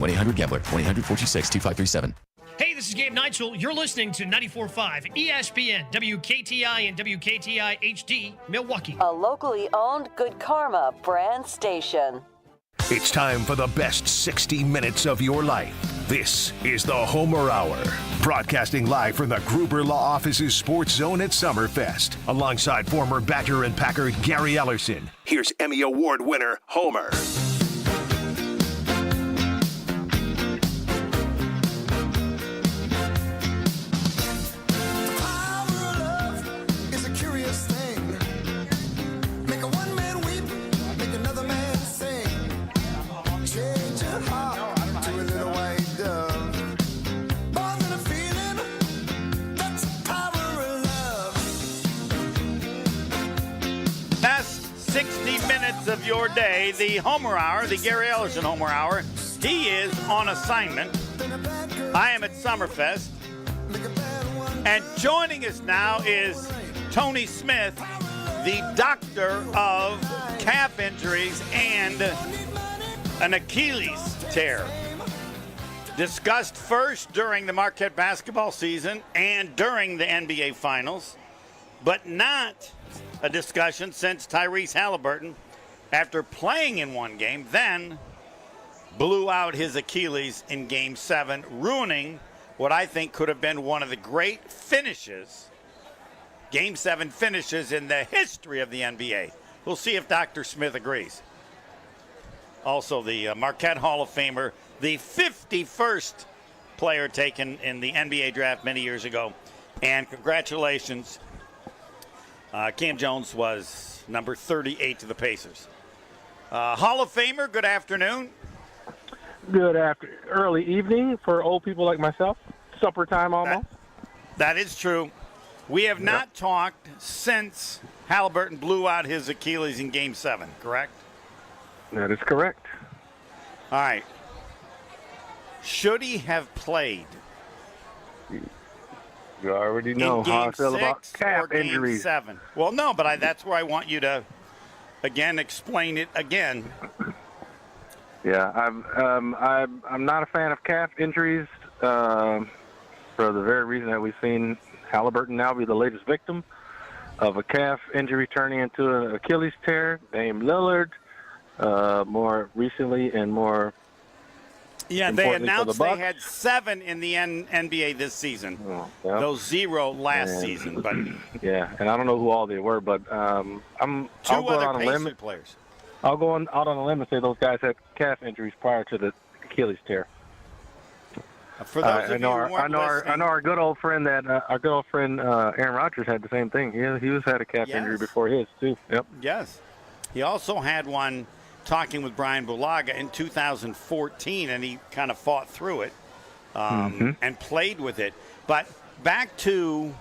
1-800-GAMBLER, 1-800-426-2537. Hey, this is Gabe Neitzel. You're listening to 94.5 ESPN, WKTI and WKTI HD, Milwaukee. A locally owned Good Karma brand station. It's time for the best 60 minutes of your life. This is the Homer Hour, broadcasting live from the Gruber Law Office's Sports Zone at Summerfest, alongside former Badger and Packer Gary Ellerson. Here's Emmy Award winner Homer. Of your day, the Homer Hour, the Gary Ellerson Homer Hour. He is on assignment. I am at Summerfest. And joining us now is Tony Smith, the doctor of calf injuries and an Achilles tear. Discussed first during the Marquette basketball season and during the NBA Finals, but not a discussion since Tyrese Halliburton, after playing in one game, then blew out his Achilles in Game 7, ruining what I think could have been one of the great finishes, Game 7 finishes in the history of the NBA. We'll see if Dr. Smith agrees. Also, the Marquette Hall of Famer, the 51st player taken in the NBA draft many years ago. And congratulations, Cam Jones was number 38 to the Pacers. Hall of Famer, good afternoon. Good early evening for old people like myself. Supper time almost. That is true. We have not talked since Halliburton blew out his Achilles in Game 7, correct? That is correct. All right. Should he have played? You already know how I feel about calf injuries. Game 7. Well, no, but that's where I want you to, again, explain it again. Yeah, I'm not a fan of calf injuries for the very reason that we've seen Halliburton now be the latest victim of a calf injury turning into an Achilles tear. Dame Lillard, more recently and more. Yeah, they announced they had 7 in the NBA this season. Oh, yeah. Those 0 last season, but yeah, and I don't know who all they were, but I'll go out on a limb. Players. I'll go out on a limb and say those guys had calf injuries prior to the Achilles tear. For those I know our good old friend Aaron Rodgers had the same thing. He had a calf injury before his too. Yep. Yes, he also had one. Talking with Brian Bulaga in 2014, and he kind of fought through it and played with it. But back to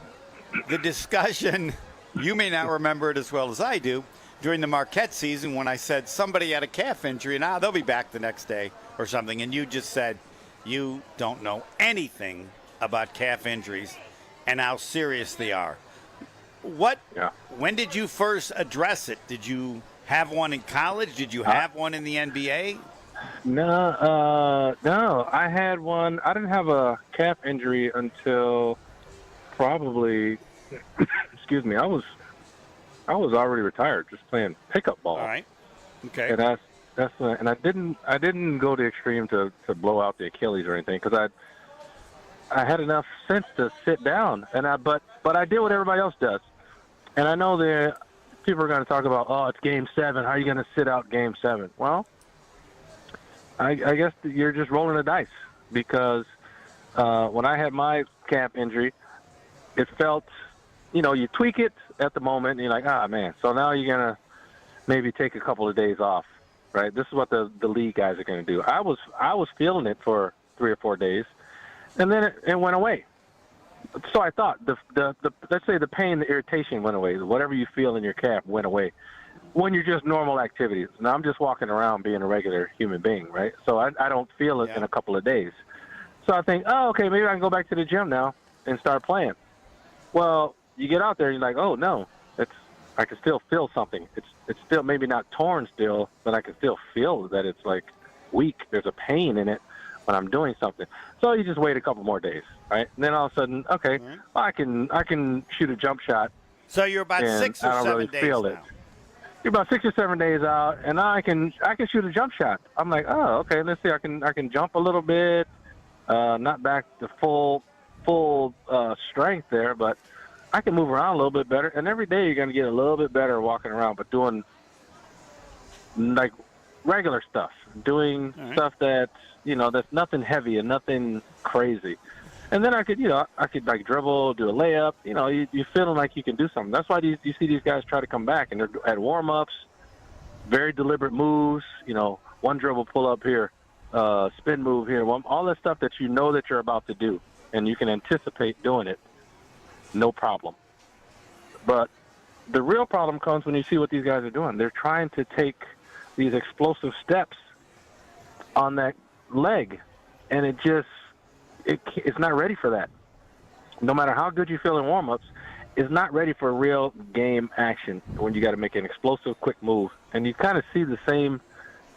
the discussion, you may not remember it as well as I do, during the Marquette season when I said somebody had a calf injury and they'll be back the next day or something, and you just said you don't know anything about calf injuries and how serious they are. When did you first address it? Did you have one in college? Did you have one in the NBA? No. I had one. I didn't have a calf injury until probably. Excuse me. I was already retired, just playing pickup ball. All right. Okay. And and I didn't go to extreme to blow out the Achilles or anything because I had enough sense to sit down but I did what everybody else does, and I know people are going to talk about, it's Game 7. How are you going to sit out Game 7? Well, I guess you're just rolling the dice because when I had my calf injury, it felt, you tweak it at the moment, and you're like, man. So now you're going to maybe take a couple of days off, right? This is what the league guys are going to do. I was feeling it for 3 or 4 days, and then it went away. So I thought the let's say the pain, the irritation went away. Whatever you feel in your calf went away when you're just normal activities. Now I'm just walking around being a regular human being, right? So I don't feel it in a couple of days. So I think, okay, maybe I can go back to the gym now and start playing. Well, you get out there and you're like, oh no, I can still feel something. It's still maybe not torn still, but I can still feel that it's like weak. There's a pain in it. when I'm doing something. So you just wait a couple more days, right? And then all of a sudden, okay, well, I can shoot a jump shot. So you're about and 6 or I don't 7 really days feel now. it. You're about 6 or 7 days out, and now I can shoot a jump shot. I'm like, oh, okay, let's see. I can jump a little bit, not back to full strength there, but I can move around a little bit better. And every day you're going to get a little bit better walking around, but doing like regular stuff, doing stuff that's that's nothing heavy and nothing crazy. And then I could like dribble, do a layup. You're feeling like you can do something. That's why you see these guys try to come back, and they're at warm-ups, very deliberate moves. One dribble pull up here, spin move here, all that stuff that that you're about to do, and you can anticipate doing it, no problem. But the real problem comes when you see what these guys are doing. They're trying to take these explosive steps on that leg, and it's not ready for that. No matter how good you feel in warm-ups, it's not ready for real game action when you got to make an explosive, quick move. And you kind of see the same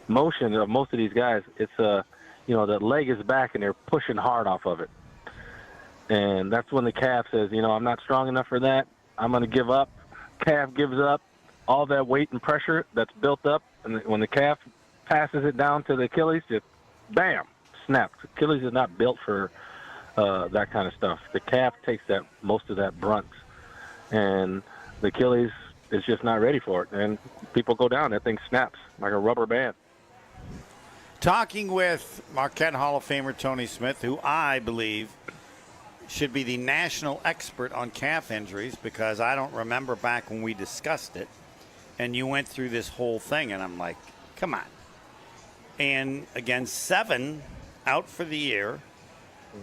motion of most of these guys. It's the leg is back and they're pushing hard off of it. And that's when the calf says, I'm not strong enough for that. I'm going to give up. Calf gives up. All that weight and pressure that's built up, and when the calf passes it down to the Achilles, just bam, snaps. Achilles is not built for that kind of stuff. The calf takes most of that brunt, and the Achilles is just not ready for it. And people go down, that thing snaps like a rubber band. Talking with Marquette Hall of Famer Tony Smith, who I believe should be the national expert on calf injuries, because I don't remember back when we discussed it, and you went through this whole thing, and I'm like, come on. And again, 7 out for the year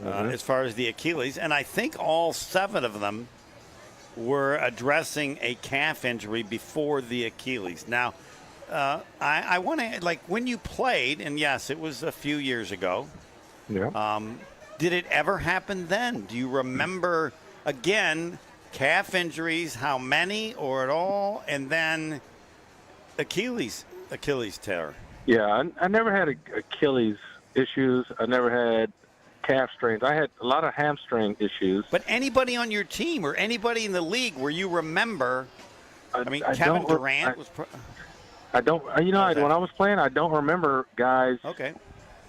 as far as the Achilles, and I think all 7 of them were addressing a calf injury before the Achilles. Now, I want to, like, when you played, and yes, it was a few years ago, did it ever happen then? Do you remember, again, calf injuries, how many or at all, and then Achilles tear? Yeah, I never had Achilles issues. I never had calf strains. I had a lot of hamstring issues. But anybody on your team or anybody in the league where you remember, Kevin Durant was... I don't, when I was playing, I don't remember guys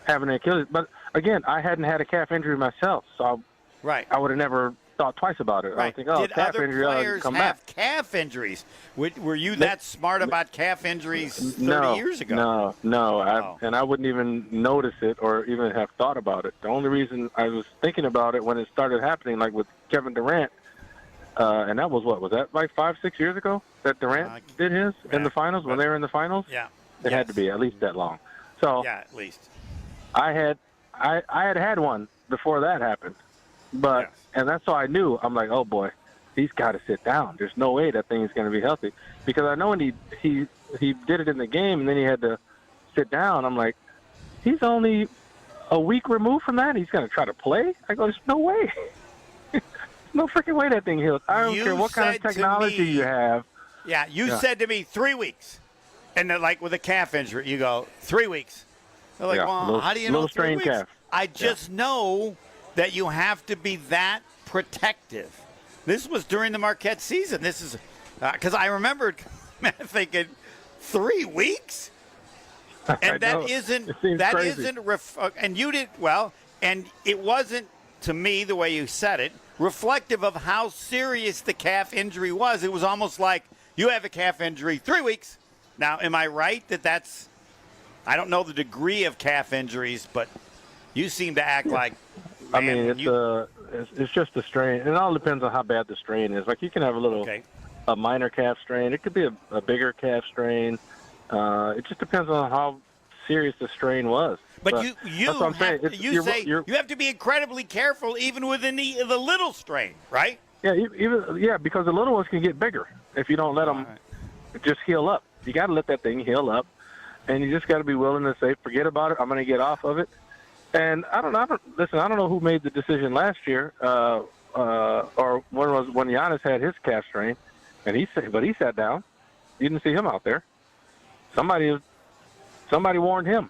having an Achilles. But, again, I hadn't had a calf injury myself, so I would have never thought twice about it. I would think, Did calf other injury, players come have back. calf injuries? Were you that smart about calf injuries 30 years ago? No. And I wouldn't even notice it or even have thought about it. The only reason I was thinking about it when it started happening, like with Kevin Durant, and that was was that like 5-6 years ago that Durant did his in the finals, when they were in the finals? Yeah. It had to be at least that long. So yeah, at least. I had one before that happened. But and that's how I knew. I'm like, oh boy, he's got to sit down. There's no way that thing is going to be healthy, because I know when he did it in the game and then he had to sit down. I'm like, he's only a week removed from that. He's going to try to play. I go, there's no way. No freaking way that thing heals. I don't care what kind of technology you have. Yeah, you said to me 3 weeks, and then, like with a calf injury, you go 3 weeks. They're like, well, how do you know 3 weeks? Calf. I just know that you have to be that protective. This was during the Marquette season. This is because I remembered thinking 3 weeks, and that isn't and you did well, and it wasn't, to me, the way you said it, reflective of how serious the calf injury was. It was almost like, you have a calf injury, 3 weeks. Now, am I right that's, I don't know the degree of calf injuries, but you seem to act like, man, it's just a strain. It all depends on how bad the strain is. Like, you can have a minor calf strain. It could be a bigger calf strain. It just depends on how serious the strain was. But you have to be incredibly careful even within the little strain, right? Yeah, because the little ones can get bigger if you don't let them just heal up. You got to let that thing heal up, and you just got to be willing to say, forget about it. I'm going to get off of it. And I don't know who made the decision last year, or when Giannis had his calf strain, and he sat down. You didn't see him out there. Somebody warned him.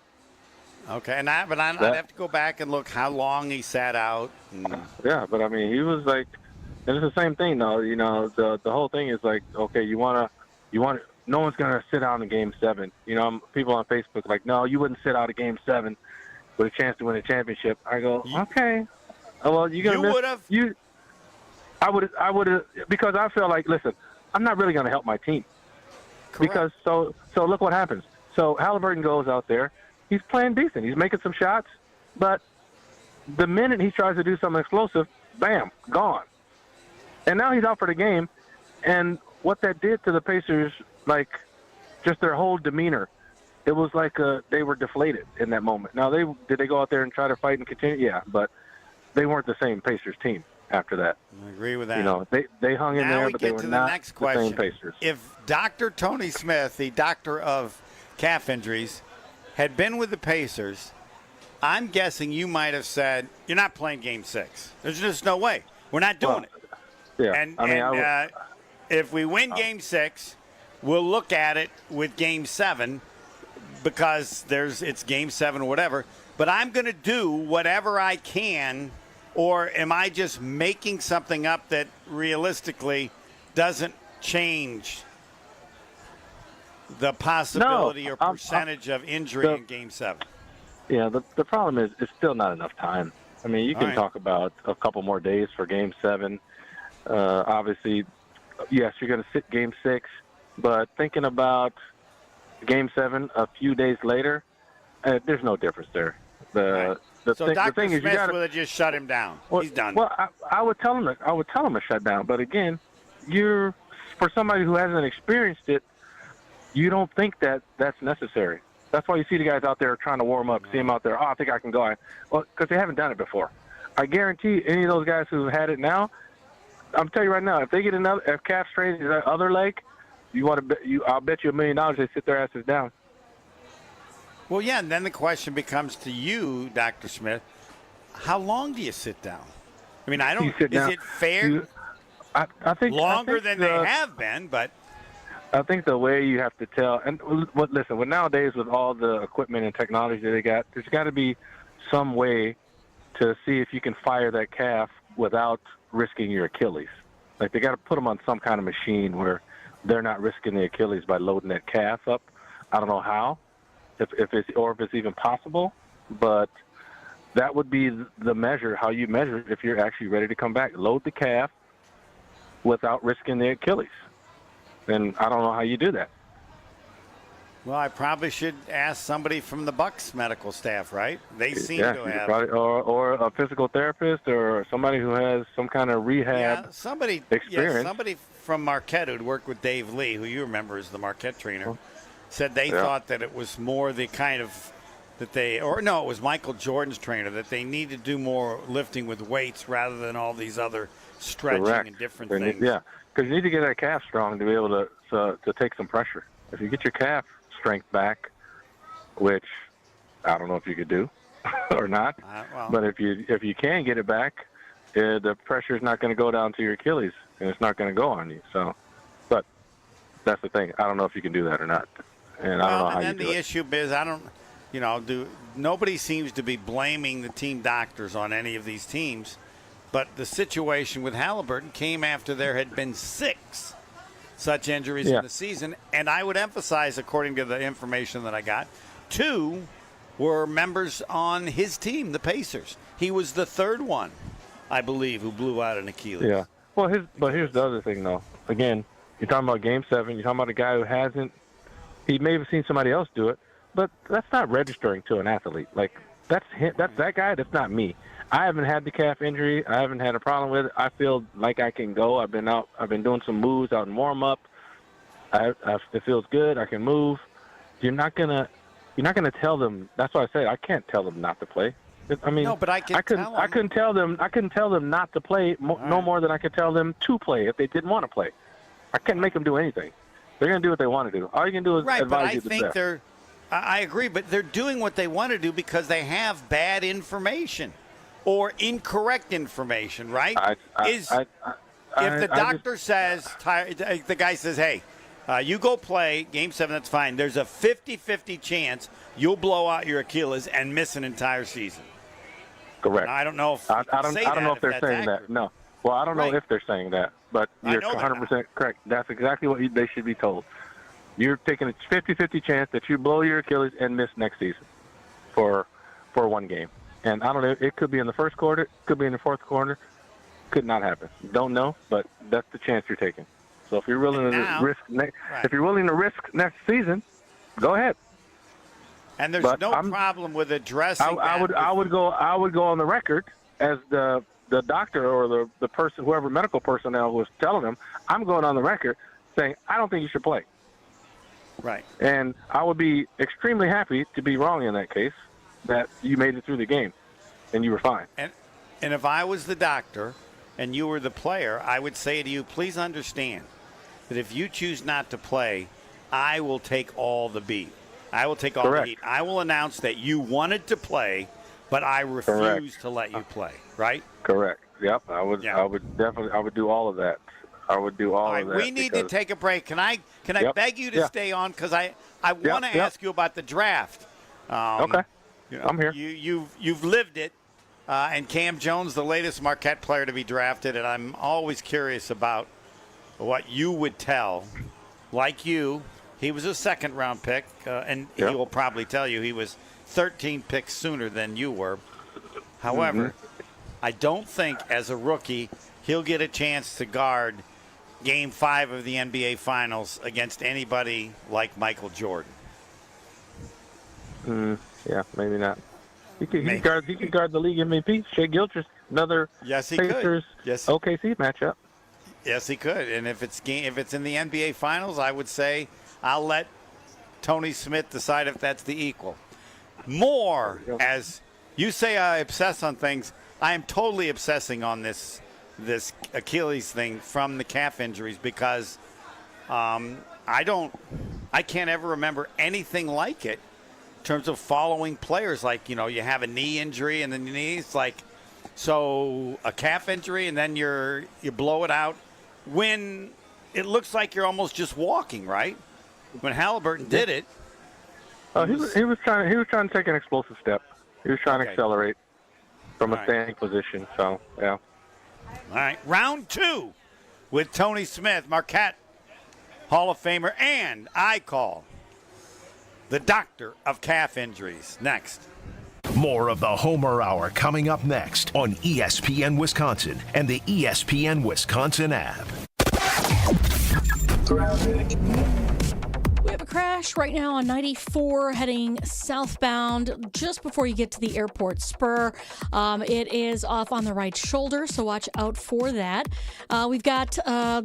Okay, I'd have to go back and look how long he sat out. Yeah, but I mean, he was like, and it's the same thing though. You know, the whole thing is like, okay, you want. No one's gonna sit out in Game 7. You know, people on Facebook like, no, you wouldn't sit out a Game 7 with a chance to win a championship. I go, okay, well, you're gonna. You would have. I would have, because I feel like, listen, I'm not really gonna help my team. Correct. Because so look what happens. So Halliburton goes out there. He's playing decent. He's making some shots, but the minute he tries to do something explosive, bam, gone. And now he's out for the game. And what that did to the Pacers, like just their whole demeanor, it was like they were deflated in that moment. Now, did they go out there and try to fight and continue? Yeah, but they weren't the same Pacers team after that. I agree with that. You know, they hung in there, but they were not the same Pacers. If Dr. Tony Smith, the doctor of calf injuries, had been with the Pacers, I'm guessing you might have said, you're not playing Game 6. There's just no way. We're not doing it. Yeah. And if we win Game 6, we'll look at it with Game 7 because it's Game 7 or whatever. But I'm going to do whatever I can, or am I just making something up that realistically doesn't change the possibility or percentage of injury in Game 7? Yeah, the problem is it's still not enough time. I mean, you can talk about a couple more days for Game 7. Obviously, yes, you're going to sit Game 6, but thinking about Game 7 a few days later, there's no difference there. So Dr. Smith would have just shut him down. He's done. Well, I would tell him to shut down. But again, for somebody who hasn't experienced it, you don't think that's necessary. That's why you see the guys out there trying to warm up, see them out there, I think I can go. Well, because they haven't done it before. I guarantee any of those guys who've had it now, I'm telling you right now, if they get if calf strain is that other leg, I'll bet you $1 million they sit their asses down. Well, yeah, and then the question becomes to you, Dr. Smith, how long do you sit down? I mean, is it fair? I think longer than they have been, but I think the way you have to tell, and listen, nowadays with all the equipment and technology that they got, there's got to be some way to see if you can fire that calf without risking your Achilles. Like they got to put them on some kind of machine where they're not risking the Achilles by loading that calf up. I don't know how, if it's even possible, but that would be the measure, how you measure it if you're actually ready to come back. Load the calf without risking the Achilles. And I don't know how you do that. Well, I probably should ask somebody from the Bucks medical staff, right? They seem to have. Probably, or a physical therapist or somebody who has some kind of rehab experience. Yeah, somebody from Marquette who'd worked with Dave Lee, who you remember is the Marquette trainer, said they thought that it was more the kind of it was Michael Jordan's trainer, that they need to do more lifting with weights rather than all these other stretching and different things. Yeah, because you need to get that calf strong to be able to take some pressure. If you get your calf strength back, which I don't know if you could do or not, but if you can get it back, the pressure is not going to go down to your Achilles, and it's not going to go on you. So, but that's the thing. I don't know if you can do that or not, and I don't know how you do it. And then the issue is, nobody seems to be blaming the team doctors on any of these teams, but the situation with Halliburton came after there had been 6 such injuries in the season, and I would emphasize, according to the information that I got, 2 were members on his team, the Pacers. He was the 3rd one, I believe, who blew out an Achilles. Yeah. Well, here's the other thing, though. Again, you're talking about Game 7. You're talking about a guy who hasn't. He may have seen somebody else do it, but that's not registering to an athlete. Like that's that guy. That's not me. I haven't had the calf injury. I haven't had a problem with it. I feel like I can go. I've been out. I've been doing some moves out in warm up. It feels good. I can move. You're not gonna tell them. That's why I say I can't tell them not to play. I mean, no, but I couldn't tell them not to play no more than I could tell them to play if they didn't want to play. I can't make them do anything. They're going to do what they want to do. All you can do is advise you the best. I agree, but they're doing what they want to do because they have bad information or incorrect information, right? If the doctor says, the guy says, hey, You go play Game 7, that's fine. There's a 50-50 chance you'll blow out your Achilles and miss an entire season. Correct. Now, I don't know if I don't know if they're saying that. No. Well, I don't know if they're saying that, but you're 100% correct. That's exactly what they should be told. You're taking a 50-50 chance that you blow your Achilles and miss next season for one game. And I don't know, it could be in the first quarter, could be in the fourth quarter, could not happen. Don't know, but that's the chance you're taking. So if you're willing to risk next season, go ahead. And there's no problem with addressing I would go on the record as the doctor or the person, whoever medical personnel was telling them, I'm going on the record saying I don't think you should play. Right. And I would be extremely happy to be wrong in that case, that you made it through the game and you were fine. And if I was the doctor and you were the player, I would say to you, please understand that if you choose not to play, I will take all the beat. I will take all the heat. I will announce that you wanted to play, but I refuse to let you play, right? Correct. Yep. I would do all of that. I would do all of that. We need to take a break. Can I beg you to stay on, because I want to ask you about the draft. Okay. I'm here. You've lived it, and Cam Jones, the latest Marquette player to be drafted, and I'm always curious about what you would tell. Like you, he was a second-round pick, and he will probably tell you he was 13 picks sooner than you were. However, I don't think as a rookie he'll get a chance to guard Game 5 of the NBA Finals against anybody like Michael Jordan. Yeah, maybe not. He could guard the league MVP. Shai Gilgeous, another Pacers OKC matchup. Yes, he could. And if it's in the NBA Finals, I would say I'll let Tony Smith decide if that's the equal. More, as you say, I obsess on things. I am totally obsessing on this Achilles thing from the calf injuries, because I can't ever remember anything like it in terms of following players. Like, you have a knee injury and then the knees, so a calf injury and then you blow it out when it looks like you're almost just walking, right? When Halliburton did it. He was trying to take an explosive step. He was trying to accelerate from a standing position. So, yeah. All right, round 2 with Tony Smith, Marquette Hall of Famer, and I call the doctor of calf injuries. Next. More of the Homer Hour coming up next on ESPN Wisconsin and the ESPN Wisconsin app. We have a crash right now on 94 heading southbound just before you get to the airport spur. It is off on the right shoulder, so watch out for that. We've got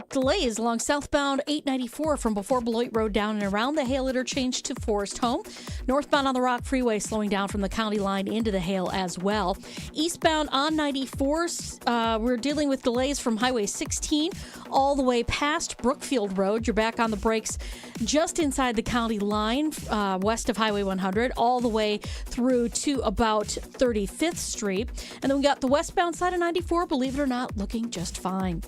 delays along southbound 894 from before Beloit Road down and around the Hale interchange to Forest Home. Northbound on the Rock Freeway slowing down from the county line into the Hale as well. Eastbound on 94, we're dealing with delays from Highway 16 all the way past Brookfield Road. You're back on the brakes just inside the county line, west of Highway 100, all the way through to about 35th Street. And then we got the westbound side of 94, believe it or not, looking just fine.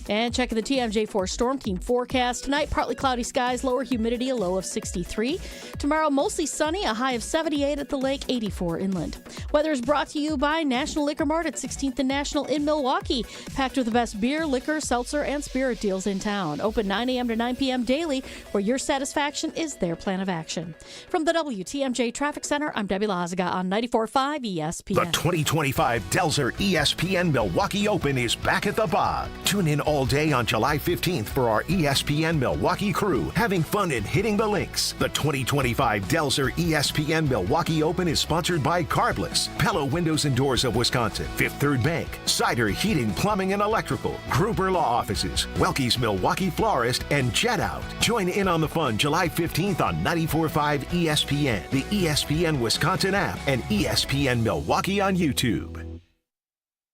And checking the TMJ4 Storm Team forecast. Tonight, partly cloudy skies, lower humidity, a low of 63. Tomorrow, mostly sunny, a high of 78 at the lake, 84 inland. Weather is brought to you by National Liquor Mart at 16th and National in Milwaukee. Packed with the best beer, liquor, seltzer, and spirit deals in town. Open 9 a.m. to 9 p.m. daily, where your satisfaction is their plan of action. From the WTMJ Traffic Center, I'm Debbie Lazaga on 94.5 ESPN. The 2025 Delzer ESPN Milwaukee Open is back at the Bog. Tune in all day on July 15th for our ESPN Milwaukee crew having fun and hitting the links. The 2025 Delzer ESPN Milwaukee Open is sponsored by Carbless, Pella Windows and Doors of Wisconsin, Fifth Third Bank, Cider Heating, Plumbing and Electrical, Gruber Law Offices, Welke's Milwaukee Florist, and Jet Out. Join in on the fun July 15th on 94.5 ESPN, the ESPN Wisconsin app, and ESPN Milwaukee on YouTube.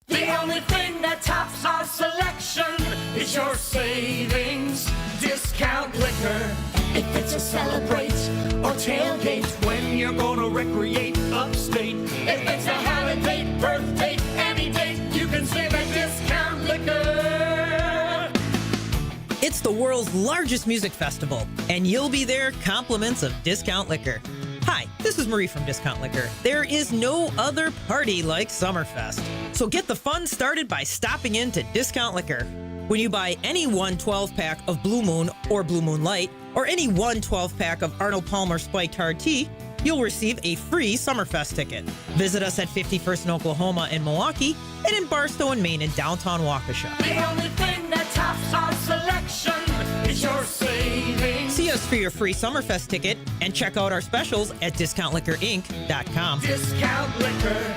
The only thing that tops our selection is your savings discount liquor. If it's a celebrate or tailgate, when you're gonna recreate upstate. If it's a holiday, birthday, any date, you can save at discount liquor. It's the the world's largest music festival, and you'll be there compliments of Discount Liquor. Hi, this is Marie from Discount Liquor. There is no other party like Summerfest. So get the fun started by stopping in to Discount Liquor. When you buy any one 12-pack of Blue Moon or Blue Moon Light, or any one 12-pack of Arnold Palmer Spiked Hard Tea, you'll receive a free Summerfest ticket. Visit us at 51st in Oklahoma and Milwaukee, and in Barstow and Maine in downtown Waukesha. The only thing that tops our selection is your savings. See us for your free Summerfest ticket and check out our specials at DiscountLiquorInc.com. Discount Liquor.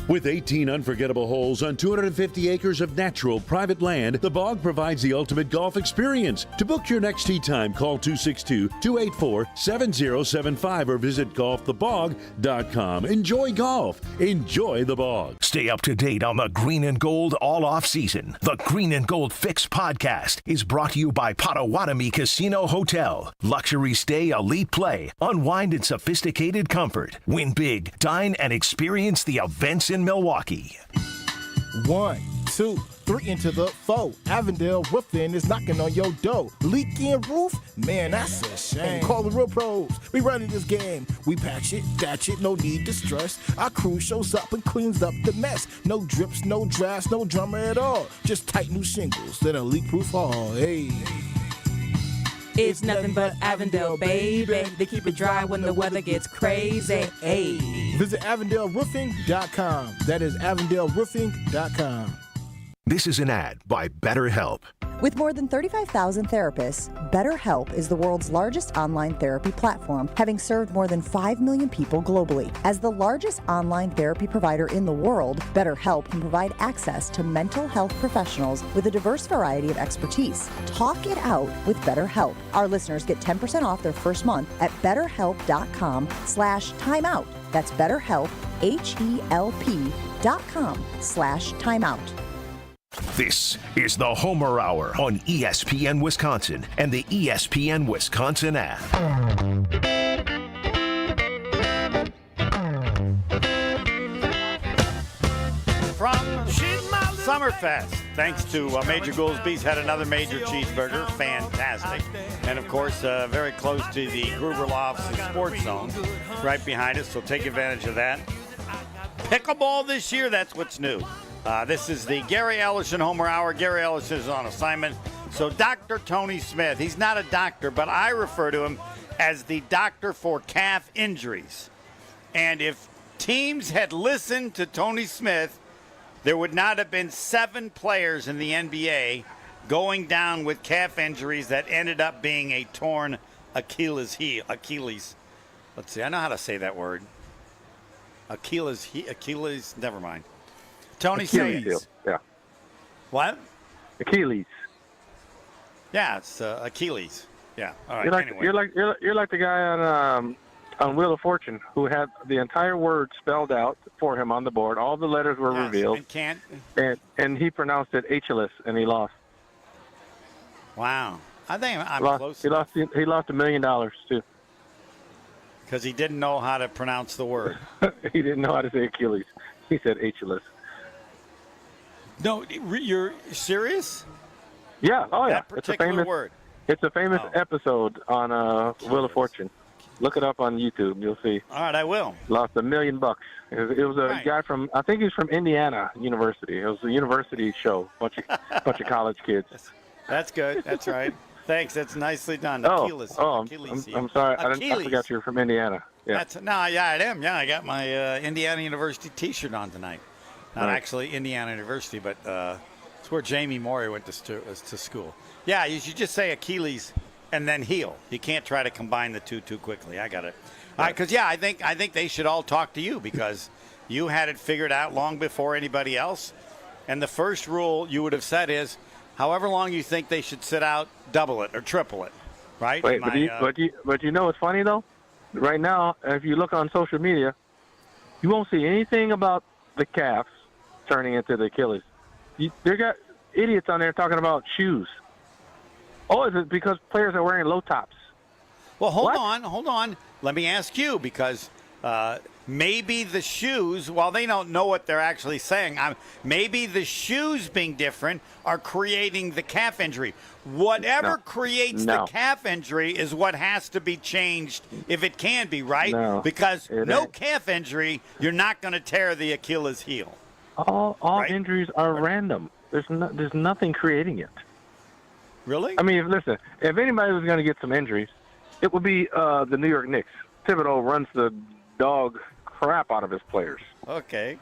With 18 unforgettable holes on 250 acres of natural private land, the Bog provides the ultimate golf experience. To book your next tee time, call 262-284-7075 or visit golfthebog.com. Enjoy golf. Enjoy the Bog. Stay up to date on the Green and Gold all off season. The Green and Gold Fix podcast is brought to you by Potawatomi Casino Hotel. Luxury stay, elite play, unwind in sophisticated comfort. Win big, dine, and experience the events in Milwaukee. 1, 2, 3 into the 4. Avondale Roofing is knocking on your door. Leaking roof? Man, that's a shame. Call the real pros. We running this game. We patch it, thatch it, no need to stress. Our crew shows up and cleans up the mess. No drips, no drafts, no drama at all. Just tight new shingles that are leak-proof all. Hey. It's nothing but Avondale, baby. They keep it dry when the weather gets crazy. Hey. Visit AvondaleRoofing.com. That is AvondaleRoofing.com. This is an ad by BetterHelp. With more than 35,000 therapists, BetterHelp is the world's largest online therapy platform, having served more than 5 million people globally. As the largest online therapy provider in the world, BetterHelp can provide access to mental health professionals with a diverse variety of expertise. Talk it out with BetterHelp. Our listeners get 10% off their first month at BetterHelp.com/timeout. That's BetterHelp, HELP.com/timeout. This is the Homer Hour on ESPN Wisconsin and the ESPN Wisconsin app. From Summerfest, thanks to Major Goolsby's, had another major cheeseburger, fantastic. And of course, very close to the Gruber Law Offices Sports Zone, right behind us, so take advantage of that. Pickleball this year, that's what's new. This is the Gary Ellison Homer Hour. Gary Ellison is on assignment. So Dr. Tony Smith, he's not a doctor, but I refer to him as the doctor for calf injuries. And if teams had listened to Tony Smith, there would not have been 7 players in the NBA going down with calf injuries that ended up being a torn Achilles. Let's see, I know how to say that word. Achilles, never mind. Tony Achilles. Yeah. What? Achilles. Yeah, it's Achilles. Yeah. All right. You're like the guy on Wheel of Fortune who had the entire word spelled out for him on the board. All the letters were revealed. And he pronounced it H-less, and he lost. Wow. I think I'm close. He lost $1 million too. Because he didn't know how to pronounce the word. He didn't know how to say Achilles. He said H-less. No, you're serious? Yeah. Oh, yeah. That particular word. It's a famous episode on Wheel of Fortune. Look it up on YouTube. You'll see. All right, I will. Lost $1 million. It was a guy from, I think he's from Indiana University. It was a university show. Bunch of college kids. That's good. That's right. Thanks. That's nicely done. Achilles. I'm sorry. I forgot you were from Indiana. Yeah. I am. Yeah, I got my Indiana University T-shirt on tonight. Not actually Indiana University, but it's where Jamie Morey went to school. Yeah, you should just say Achilles and then heel. You can't try to combine the two too quickly. I got it. All right, because I think they should all talk to you because you had it figured out long before anybody else. And the first rule you would have said is, however long you think they should sit out, double it or triple it, right? Wait, but you know what's funny though? Right now, if you look on social media, you won't see anything about the calves turning into the Achilles. They got idiots on there talking about shoes. Oh, is it because players are wearing low tops? Well, hold on. Let me ask you because maybe the shoes, while they don't know what they're actually saying, maybe the shoes being different are creating the calf injury. Whatever creates the calf injury is what has to be changed if it can be, right? No, because no calf injury, you're not going to tear the Achilles heel. All injuries are random. There's nothing creating it. Really? I mean, listen, if anybody was going to get some injuries, it would be the New York Knicks. Thibodeau runs the dog crap out of his players. Okay.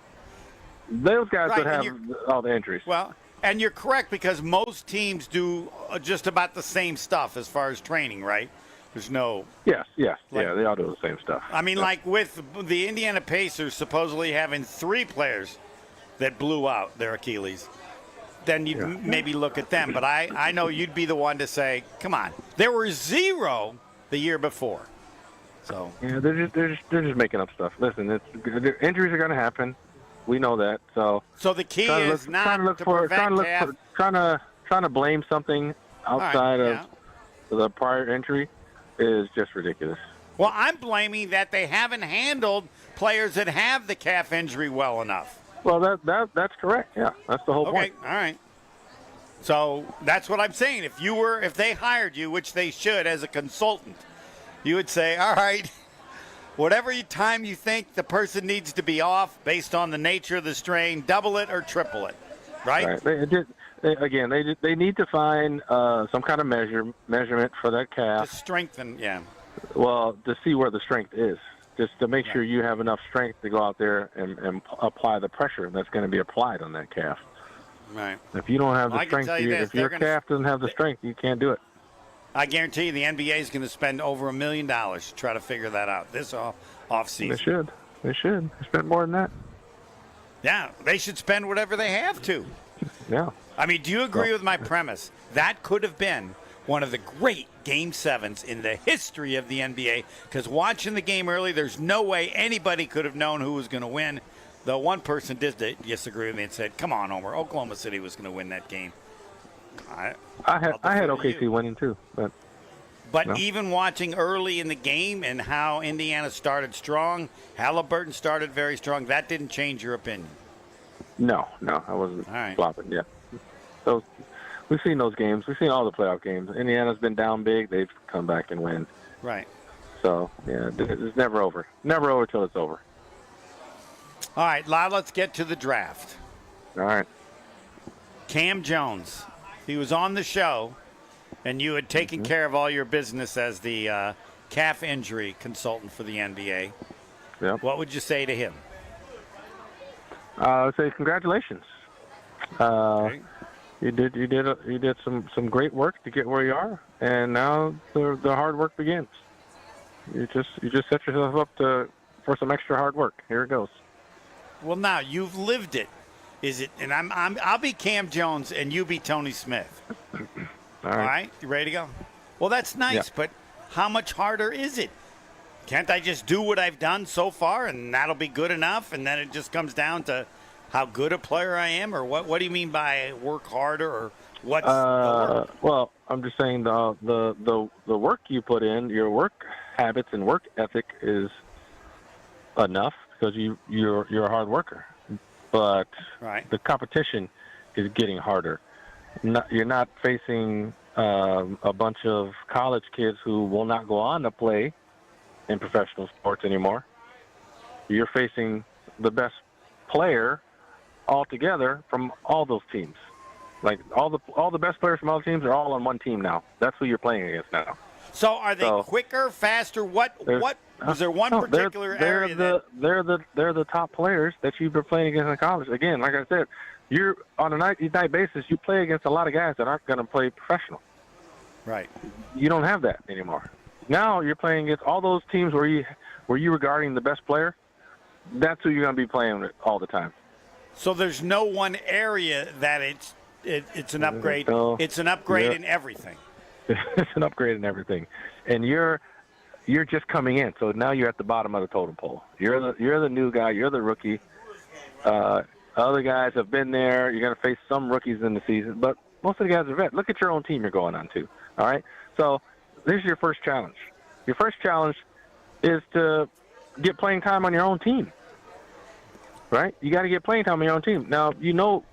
Those guys would have all the injuries. Well, and you're correct because most teams do just about the same stuff as far as training, right? There's no... Yes, they all do the same stuff. I mean, like with the Indiana Pacers supposedly having 3 players that blew out their Achilles, then you'd maybe look at them. But I know you'd be the one to say, come on, there were 0 the year before. So yeah, they're just making up stuff. Listen, injuries are going to happen. We know that. So the key is not to prevent calf. Trying to blame something outside of the prior injury is just ridiculous. Well, I'm blaming that they haven't handled players that have the calf injury well enough. Well, that's correct. Yeah, that's the whole point. Okay, all right. So that's what I'm saying. If they hired you, which they should, as a consultant, you would say, all right, whatever time you think the person needs to be off based on the nature of the strain, double it or triple it, right? They need to find some kind of measurement for that calf. To strengthen, Well, to see where the strength is, just to make sure you have enough strength to go out there and apply the pressure that's going to be applied on that calf. Right. If you don't have the strength, if your calf doesn't have the strength, you can't do it. I guarantee you the NBA is going to spend over $1 million to try to figure that out this off season. They should spend more than that. Yeah, they should spend whatever they have to. Yeah. I mean, do you agree with my premise? That could have been one of the great Game 7s in the history of the NBA, because watching the game early, there's no way anybody could have known who was going to win. Though one person did disagree with me and said, come on, Homer, Oklahoma City was going to win that game. I had OKC winning too, but even watching early in the game and how Indiana started strong, Halliburton started very strong, that didn't change your opinion. No, I wasn't flopping. Yeah, we've seen those games. We've seen all the playoff games. Indiana's been down big. They've come back and win. Right. So yeah, it's never over. Never over till it's over. All right, let's get to the draft. All right. Cam Jones. He was on the show, and you had taken care of all your business as the calf injury consultant for the NBA. Yep. What would you say to him? I would say congratulations. You did some great work to get where you are, and now the hard work begins. You just set yourself up for some extra hard work. Here it goes. Well, now you've lived it. Is it? And I'll be Cam Jones, and you be Tony Smith. All right. You ready to go? Well, that's nice, but how much harder is it? Can't I just do what I've done so far, and that'll be good enough, and then it just comes down to how good a player I am, or what? What do you mean by work harder, or what's the work? Well, I'm just saying the work you put in, your work habits and work ethic is enough because you're a hard worker. But the competition is getting harder. You're not facing a bunch of college kids who will not go on to play in professional sports anymore. You're facing the best player altogether from all those teams. Like all the best players from all the teams are all on one team now. That's who you're playing against now. So are they quicker, faster? What is there one particular area they're the top players that you've been playing against in college. Again, like I said, you're on a night basis. You play against a lot of guys that aren't going to play professional. Right. You don't have that anymore. Now you're playing against all those teams where you regarding the best player. That's who you're going to be playing with all the time. So there's no one area that it's an upgrade. It's an upgrade in everything. It's an upgrade in everything, and you're just coming in. So now you're at the bottom of the totem pole. You're the new guy. You're the rookie. Other guys have been there. You're going to face some rookies in the season, but most of the guys are vets. Look at your own team you're going on to. All right. So this is your first challenge. Your first challenge is to get playing time on your own team, right? You got to get playing time on your own team. Now, you know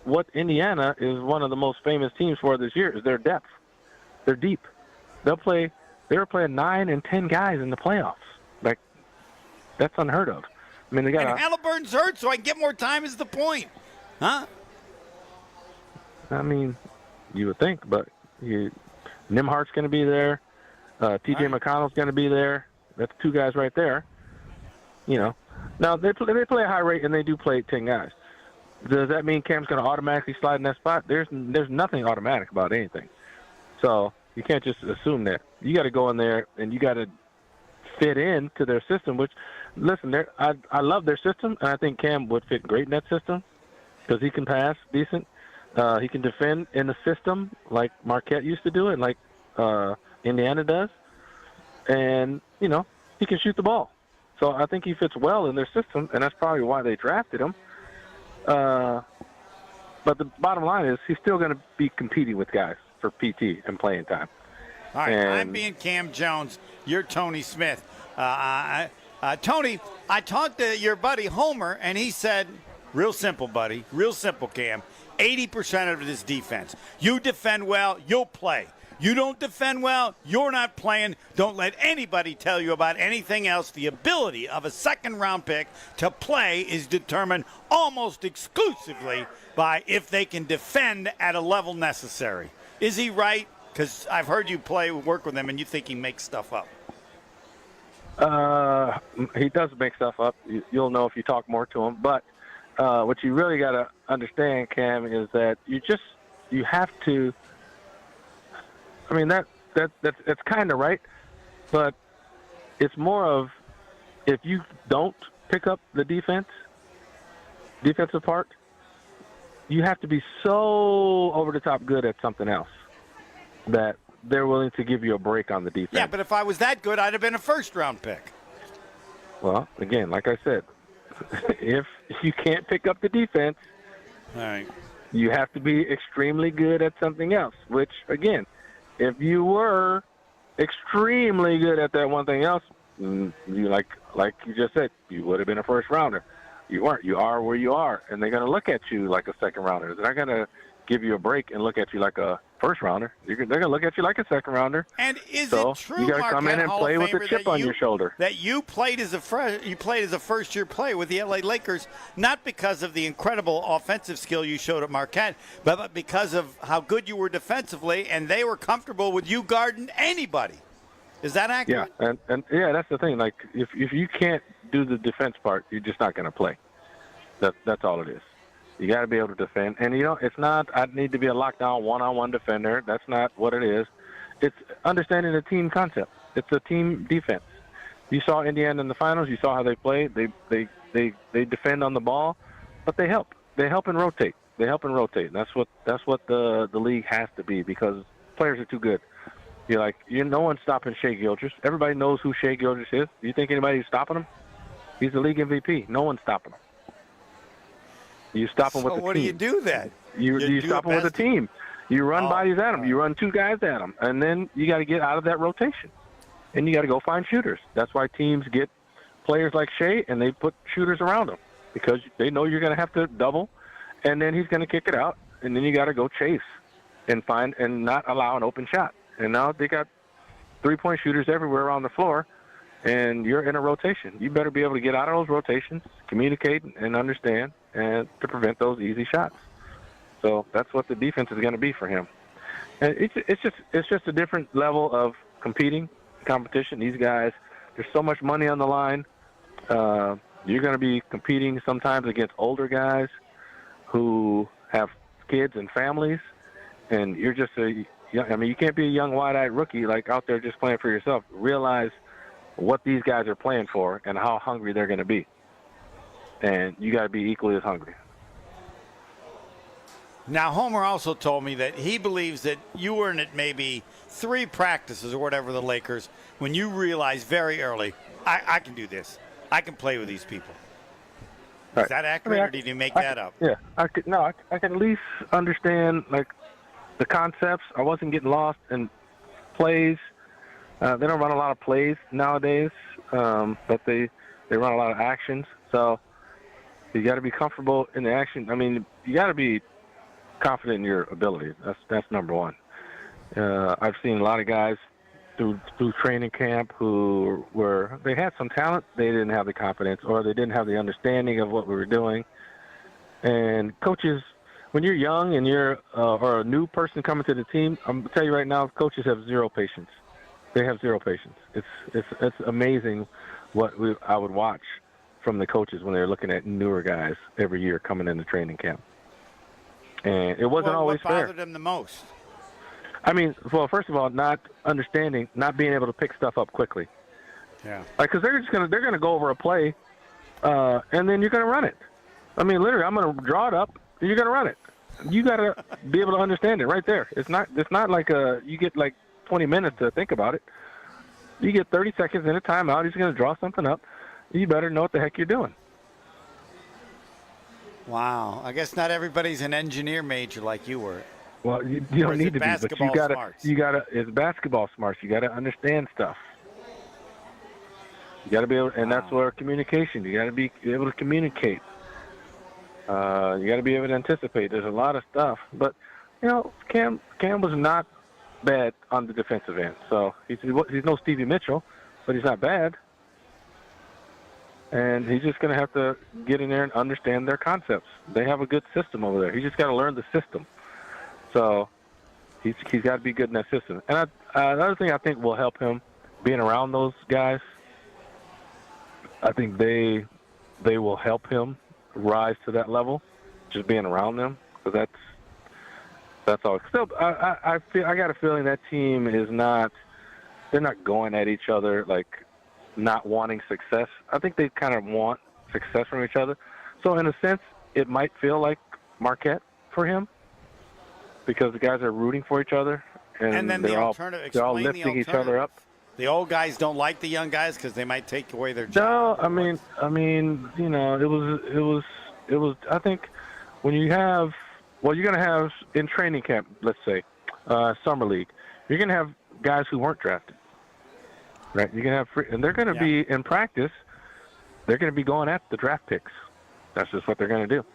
what Indiana is one of the most famous teams for this year is their depth. They're deep. They were playing 9 and 10 guys in the playoffs. Like, that's unheard of. I mean, they got. And Halliburton's hurt, so I can get more time. Is the point, huh? I mean, you would think, but Nimhart's going to be there. T.J. McConnell's going to be there. That's 2 guys right there. You know, now they play a high rate and they do play 10 guys. Does that mean Cam's going to automatically slide in that spot? There's nothing automatic about anything. So you can't just assume that. You got to go in there and you got to fit into their system. Which, listen, I love their system, and I think Cam would fit great in that system because he can pass decent. He can defend in the system like Marquette used to do it, like Indiana does. And, you know, he can shoot the ball. So I think he fits well in their system, and that's probably why they drafted him. But the bottom line is he's still going to be competing with guys for PT and playing time. All right, I'm being Cam Jones. You're Tony Smith. Tony, I talked to your buddy Homer, and he said, real simple, buddy, real simple, Cam, 80% of it is defense. You defend well, you'll play. You don't defend well, you're not playing. Don't let anybody tell you about anything else. The ability of a second-round pick to play is determined almost exclusively by if they can defend at a level necessary. Is he right? Because I've heard you work with him, and you think he makes stuff up. He does make stuff up. You'll know if you talk more to him. But what you really got to understand, Cam, is that you have to. I mean that's kind of right, but it's more of if you don't pick up the defensive part, you have to be so over the top good at something else that they're willing to give you a break on the defense. Yeah, but if I was that good, I'd have been a first-round pick. Well, again, like I said, if you can't pick up the defense, all right, you have to be extremely good at something else, which, again, if you were extremely good at that one thing else, you like you just said, you would have been a first-rounder. You weren't. You are where you are, and they're going to look at you like a second-rounder. They're not going to give you a break and look at you like a first-rounder. They're going to look at you like a second-rounder. And is it true, you got to come in and play with the chip on your shoulder? That you played as a first-year player with the LA Lakers, not because of the incredible offensive skill you showed at Marquette, but because of how good you were defensively, and they were comfortable with you guarding anybody. Is that accurate? Yeah, and that's the thing. Like, if you can't do the defense part, you're just not going to play. That's all it is. You got to be able to defend. And, it's not I need to be a lockdown one-on-one defender. That's not what it is. It's understanding the team concept. It's a team defense. You saw Indiana in the finals. You saw how they play. They defend on the ball, but they help. They help and rotate. And that's what the league has to be because players are too good. No one's stopping Shai Gilgeous. Everybody knows who Shai Gilgeous is. Do you think anybody's stopping him? He's the league MVP. No one's stopping him. You stop him with the team. So what do you do then? You stop him with the team. You run bodies at him. You run 2 guys at him. And then you got to get out of that rotation. And you got to go find shooters. That's why teams get players like Shai, and they put shooters around him because they know you're going to have to double, and then he's going to kick it out. And then you got to go chase and find and not allow an open shot. And now they got 3-point shooters everywhere around the floor, and you're in a rotation. You better be able to get out of those rotations, communicate and understand, and to prevent those easy shots. So that's what the defense is going to be for him. And it's just a different level of competition. These guys, there's so much money on the line. You're going to be competing sometimes against older guys who have kids and families, and you're just you can't be a young, wide-eyed rookie like out there just playing for yourself. Realize what these guys are playing for and how hungry they're going to be. And you got to be equally as hungry. Now, Homer also told me that he believes that you were in at maybe 3 practices or whatever the Lakers when you realized very early, I can do this. I can play with these people. Is that accurate, or did you make that up? Yeah, I can at least understand the concepts. I wasn't getting lost in plays. They don't run a lot of plays nowadays, but they They run a lot of actions, so you got to be comfortable in the action. I mean, you got to be confident in your ability. That's number one. I've seen a lot of guys through training camp who they had some talent, they didn't have the confidence, or they didn't have the understanding of what we were doing. And coaches, when you're young and you're or a new person coming to the team, I'm gonna tell you right now, coaches have zero patience. They have zero patience. It's amazing what I would watch from the coaches when they're looking at newer guys every year coming into training camp. And it wasn't always fair. What bothered them the most? I mean, well, first of all, not understanding, not being able to pick stuff up quickly. Yeah. Like, because they're gonna go over a play, and then you're gonna run it. I mean, literally, I'm gonna draw it up, and you're gonna run it. You gotta be able to understand it right there. It's not like you get like 20 minutes to think about it. You get 30 seconds in a timeout. He's gonna draw something up. You better know what the heck you're doing. Wow. I guess not everybody's an engineer major like you were. Well, you don't need to be, but you gotta. It's basketball smarts. You gotta understand stuff. You gotta be able, and that's where communication. You gotta be able to communicate. You gotta be able to anticipate. There's a lot of stuff, but Cam was not bad on the defensive end. So he's no Stevie Mitchell, but he's not bad. And he's just going to have to get in there and understand their concepts. They have a good system over there. He's just got to learn the system. So he's got to be good in that system. And another thing I think will help him, being around those guys, I think they will help him rise to that level, just being around them. Because that's all. Still, I got a feeling that team they're not going at each other like not wanting success. I think they kind of want success from each other. So in a sense, it might feel like Marquette for him because the guys are rooting for each other and then they're all lifting each other up. The old guys don't like the young guys because they might take away their job. No, I mean, it was. I think when you have, you're going to have in training camp, let's say, summer league, you're going to have guys who weren't drafted. Right, you're gonna have and they're gonna be in practice. They're gonna be going at the draft picks. That's just what they're gonna do.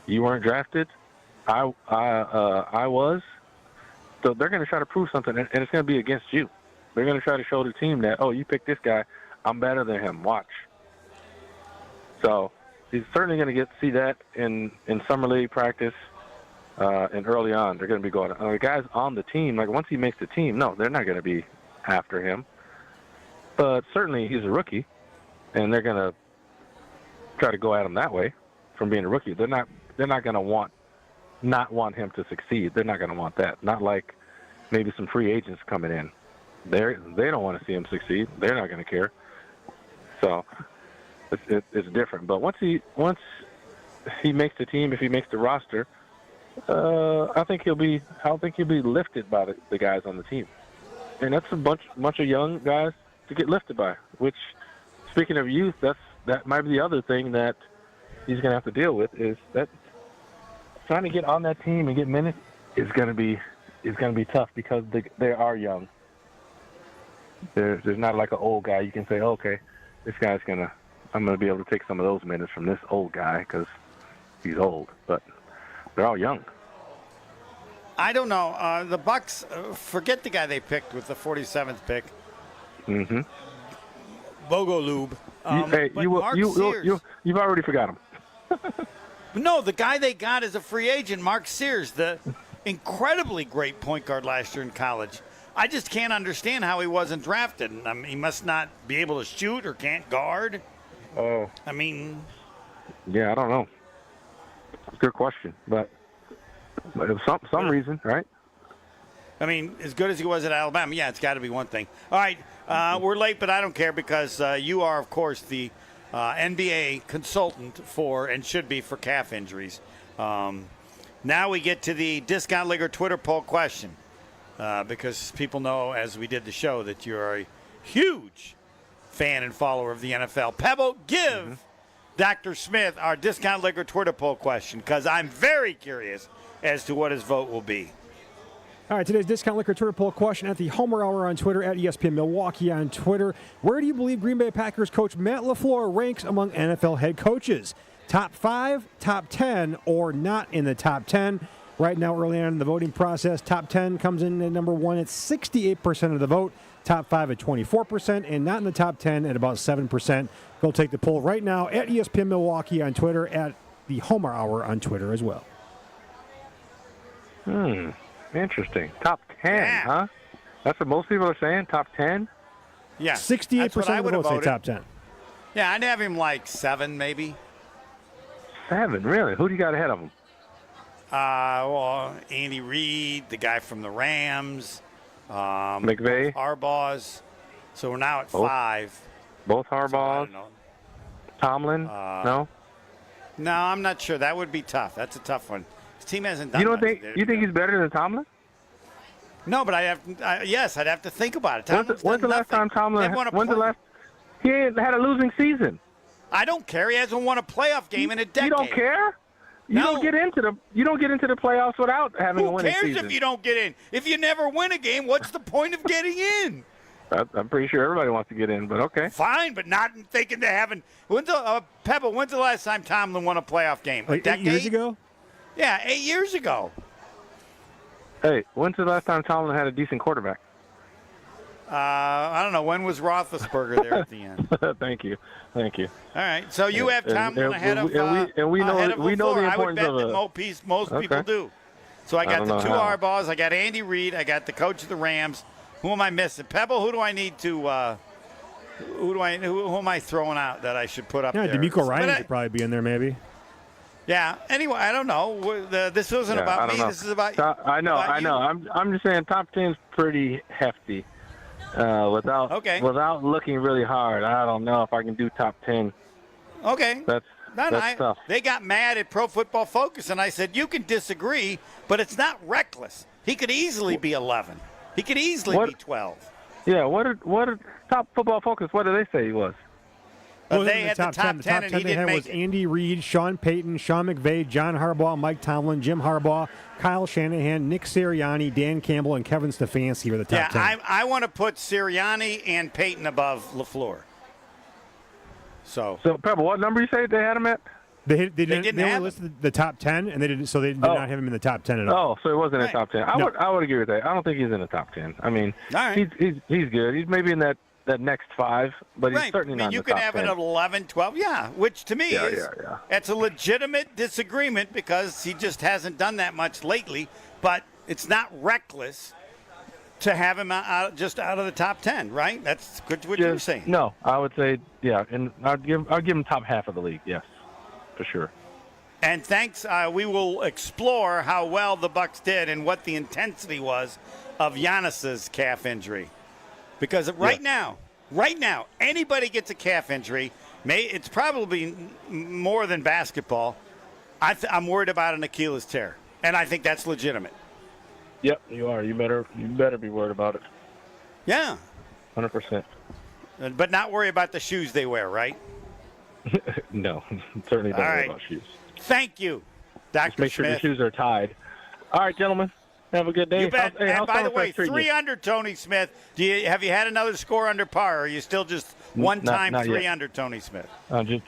You weren't drafted. I was. So they're gonna try to prove something, and it's gonna be against you. They're gonna try to show the team that you picked this guy. I'm better than him. Watch. So he's certainly gonna get to see that in summer league practice, and early on. They're gonna be going. The guys on the team, like once he makes the team, no, they're not gonna be after him. But certainly he's a rookie, and they're going to try to go at him that way from being a rookie. They're not going to not want him to succeed. They're not going to want that. Not like maybe some free agents coming in. They don't want to see him succeed. They're not going to care. So it's different. But once he makes the team, if he makes the roster, I think he'll be lifted by the guys on the team. And that's a bunch of young guys to get lifted by, which, speaking of youth, that might be the other thing that he's going to have to deal with is that trying to get on that team and get minutes is going to be tough because they are young. There's not like an old guy you can say, okay, I'm going to be able to take some of those minutes from this old guy because he's old, but they're all young. I don't know. The Bucks, forget the guy they picked with the 47th pick. Mm-hmm. Bogolub. You've already forgot him. No, the guy they got is a free agent, Mark Sears, the incredibly great point guard last year in college. I just can't understand how he wasn't drafted. I mean, he must not be able to shoot or can't guard. Oh. I mean. Yeah, I don't know. It's a good question, but some reason, right? I mean, as good as he was at Alabama, yeah, it's got to be one thing. All right, we're late, but I don't care because you are, of course, the NBA consultant for and should be for calf injuries. Now we get to the Discount Liquor Twitter poll question because people know, as we did the show, that you're a huge fan and follower of the NFL. Pebble, give Dr. Smith our Discount Liquor Twitter poll question because I'm very curious as to what his vote will be. All right, today's Discount Liquor Twitter poll question at the Homer Hour on Twitter, at ESPN Milwaukee on Twitter. Where do you believe Green Bay Packers coach Matt LaFleur ranks among NFL head coaches? Top 5, top 10, or not in the top 10? Right now, early on in the voting process, top 10 comes in at number 1 at 68% of the vote, top 5 at 24%, and not in the top 10 at about 7%. Go take the poll right now at ESPN Milwaukee on Twitter, at the Homer Hour on Twitter as well. Interesting. Top 10, huh? That's what most people are saying, top 10? Yeah. 68% of the votes say top 10. Yeah, I'd have him like 7 maybe. 7, really? Who do you got ahead of him? Well, Andy Reid, the guy from the Rams. McVay. Harbaugh's. So we're now at 5. Both Harbaugh's? So Tomlin? No? No, I'm not sure. That would be tough. That's a tough one. His team hasn't done You think he's better than Tomlin? No, but yes, I'd have to think about it. When's the last time Tomlin? He ain't had a losing season. I don't care. He hasn't won a playoff game in a decade. You don't care? You don't get into the playoffs without having a winning season. Who cares if you don't get in? If you never win a game, what's the point of getting in? I'm pretty sure everybody wants to get in, but okay. Fine, but not thinking they haven't. Pebble, when's the last time Tomlin won a playoff game? Like 8 years ago? Yeah, 8 years ago. Hey, when's the last time Tomlin had a decent quarterback? I don't know. When was Roethlisberger there at the end? Thank you. All right. So you have Tomlin ahead of we know the importance of it. Most people do. So I got the 2 Harbaughs. I got Andy Reid. I got the coach of the Rams. Who am I missing? Pebble, who do I need to who am I throwing out that I should put up there? Yeah, DeMeco Ryan should probably be in there maybe. Yeah. Anyway, I don't know. This wasn't about me. This is about you. I know. I'm just saying top 10's pretty hefty. Without looking really hard, I don't know if I can do top 10. Okay. That's tough. They got mad at Pro Football Focus, and I said, you can disagree, but it's not reckless. He could easily be 11. He could easily be 12. Yeah, what did Top Football Focus, what did they say he was? They had the top 10, and he didn't make it. Andy Reid, Sean Payton, Sean McVay, John Harbaugh, Mike Tomlin, Jim Harbaugh, Kyle Shanahan, Nick Sirianni, Dan Campbell, and Kevin Stefanski were the top 10. Yeah, I want to put Sirianni and Payton above LaFleur. So Pebble, what number you say they had him at? They only listed the top 10, and they did not have him in the top 10 at all. Oh, so it wasn't in the top 10. I would agree with that. I don't think he's in the top 10. I mean, he's good. He's maybe in that next 5, but he's certainly not in the top 10. You could have an 11, 12, which to me it's a legitimate disagreement because he just hasn't done that much lately, but it's not reckless to have him just out of the top 10, right? That's what you're saying. No, I would say, and I'll give him top half of the league, yes, for sure. And thanks, we will explore how well the Bucs did and what the intensity was of Giannis's calf injury. Because right now, anybody gets a calf injury, it's probably more than basketball. I'm worried about an Achilles tear, and I think that's legitimate. Yep, you are. You better be worried about it. Yeah. 100%. But not worry about the shoes they wear, right? No, certainly don't worry about shoes. Thank you, Dr. Just make sure Smith. your shoes are tied. All right, gentlemen. Have a good day. You bet. And by the way, 3 under, Tony Smith. Have you had another score under par, or are you still just one time not 3 yet. under, Tony Smith?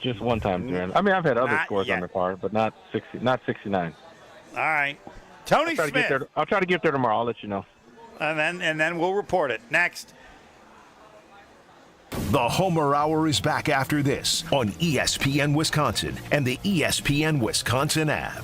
Just one time, man. I mean, I've had other scores under par, but not 69. All right. Tony Smith. I'll try to get there tomorrow. I'll let you know. And then we'll report it. Next. The Homer Hour is back after this on ESPN Wisconsin and the ESPN Wisconsin app.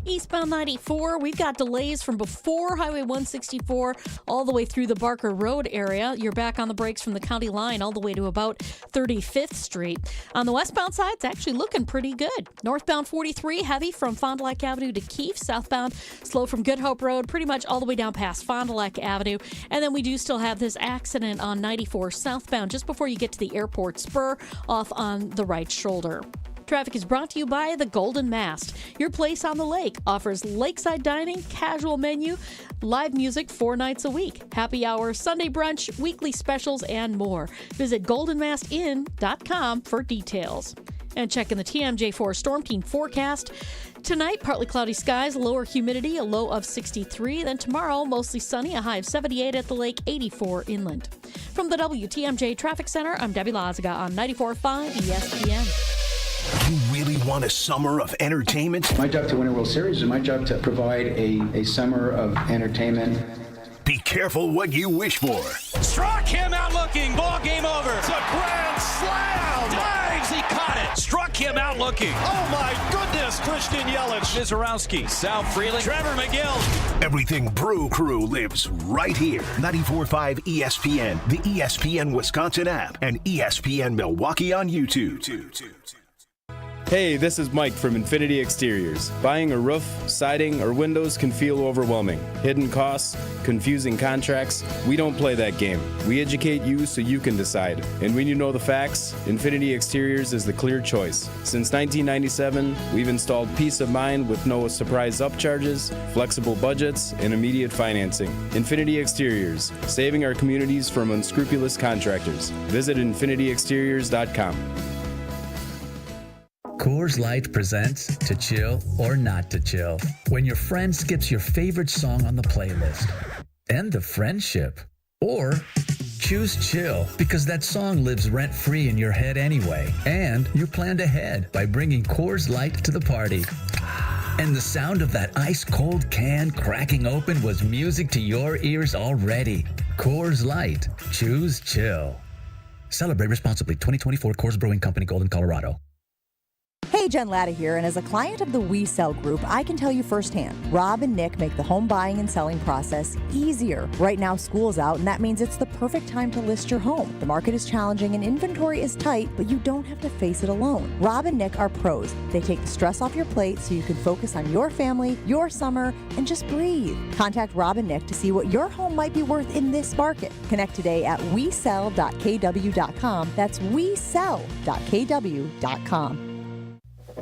Eastbound 94, we've got delays from before Highway 164 all the way through the Barker Road area. You're back on the brakes from the county line all the way to about 35th Street. On the westbound side, it's actually looking pretty good. Northbound 43, heavy from Fond du Lac Avenue to Keefe. Southbound, slow from Good Hope Road, pretty much all the way down past Fond du Lac Avenue. And then we do still have this accident on 94 southbound just before you get to the airport spur off on the right shoulder. Traffic is brought to you by the Golden Mast. Your place on the lake offers lakeside dining, casual menu, live music 4 nights a week, happy hour, Sunday brunch, weekly specials, and more. Visit goldenmastin.com for details. And checking the TMJ4 Storm Team forecast. Tonight, partly cloudy skies, lower humidity, a low of 63. Then tomorrow, mostly sunny, a high of 78 at the lake, 84 inland. From the WTMJ Traffic Center, I'm Debbie Lazaga on 94.5 ESPN. You really want a summer of entertainment? My job to win a World Series is my job to provide a summer of entertainment. Be careful what you wish for. Struck him out looking. Ball game over. It's a grand slam. Dives. He caught it. Struck him out looking. Oh, my goodness. Christian Yelich. Mizorowski. Sal Freeland. Trevor McGill. Everything Brew Crew lives right here. 94.5 ESPN, the ESPN Wisconsin app, and ESPN Milwaukee on YouTube. Hey, this is Mike from Infinity Exteriors. Buying a roof, siding, or windows can feel overwhelming. Hidden costs, confusing contracts. We don't play that game. We educate you so you can decide. And when you know the facts, Infinity Exteriors is the clear choice. Since 1997, we've installed peace of mind with no surprise upcharges, flexible budgets, and immediate financing. Infinity Exteriors, saving our communities from unscrupulous contractors. Visit infinityexteriors.com. Coors Light presents To Chill or Not to Chill. When your friend skips your favorite song on the playlist. End the friendship. Or choose chill because that song lives rent-free in your head anyway. And you planned ahead by bringing Coors Light to the party. And the sound of that ice-cold can cracking open was music to your ears already. Coors Light. Choose chill. Celebrate responsibly. 2024 Coors Brewing Company, Golden, Colorado. Hey, Jen Latta here, and as a client of the We Sell Group, I can tell you firsthand, Rob and Nick make the home buying and selling process easier. Right now, school's out, and that means it's the perfect time to list your home. The market is challenging and inventory is tight, but you don't have to face it alone. Rob and Nick are pros. They take the stress off your plate so you can focus on your family, your summer, and just breathe. Contact Rob and Nick to see what your home might be worth in this market. Connect today at wesell.kw.com. That's wesell.kw.com.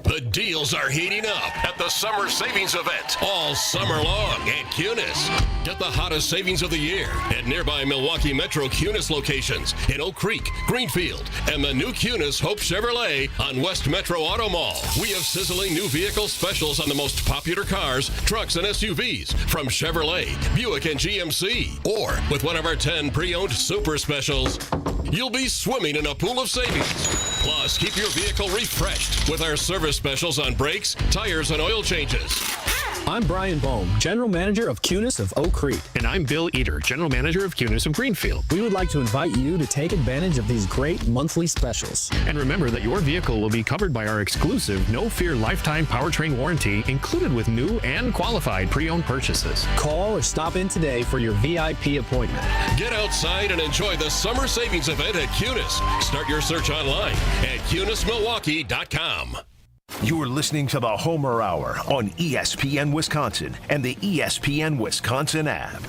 The deals are heating up at the Summer Savings Event all summer long at Cunis. Get the hottest savings of the year at nearby Milwaukee Metro Cunis locations in Oak Creek, Greenfield, and the new Cunis Hope Chevrolet on West Metro Auto Mall. We have sizzling new vehicle specials on the most popular cars, trucks, and SUVs from Chevrolet, Buick, and GMC. Or with one of our 10 pre-owned super specials, you'll be swimming in a pool of savings. Plus, keep your vehicle refreshed with our service specials on brakes, tires, and oil changes. I'm Brian Bohm, General Manager of Cunis of Oak Creek. And I'm Bill Eater, General Manager of Cunis of Greenfield. We would like to invite you to take advantage of these great monthly specials. And remember that your vehicle will be covered by our exclusive No Fear Lifetime Powertrain Warranty included with new and qualified pre-owned purchases. Call or stop in today for your VIP appointment. Get outside and enjoy the Summer Savings Event at Cunis. Start your search online at CunisMilwaukee.com. You're listening to the Homer Hour on ESPN Wisconsin and the ESPN Wisconsin app.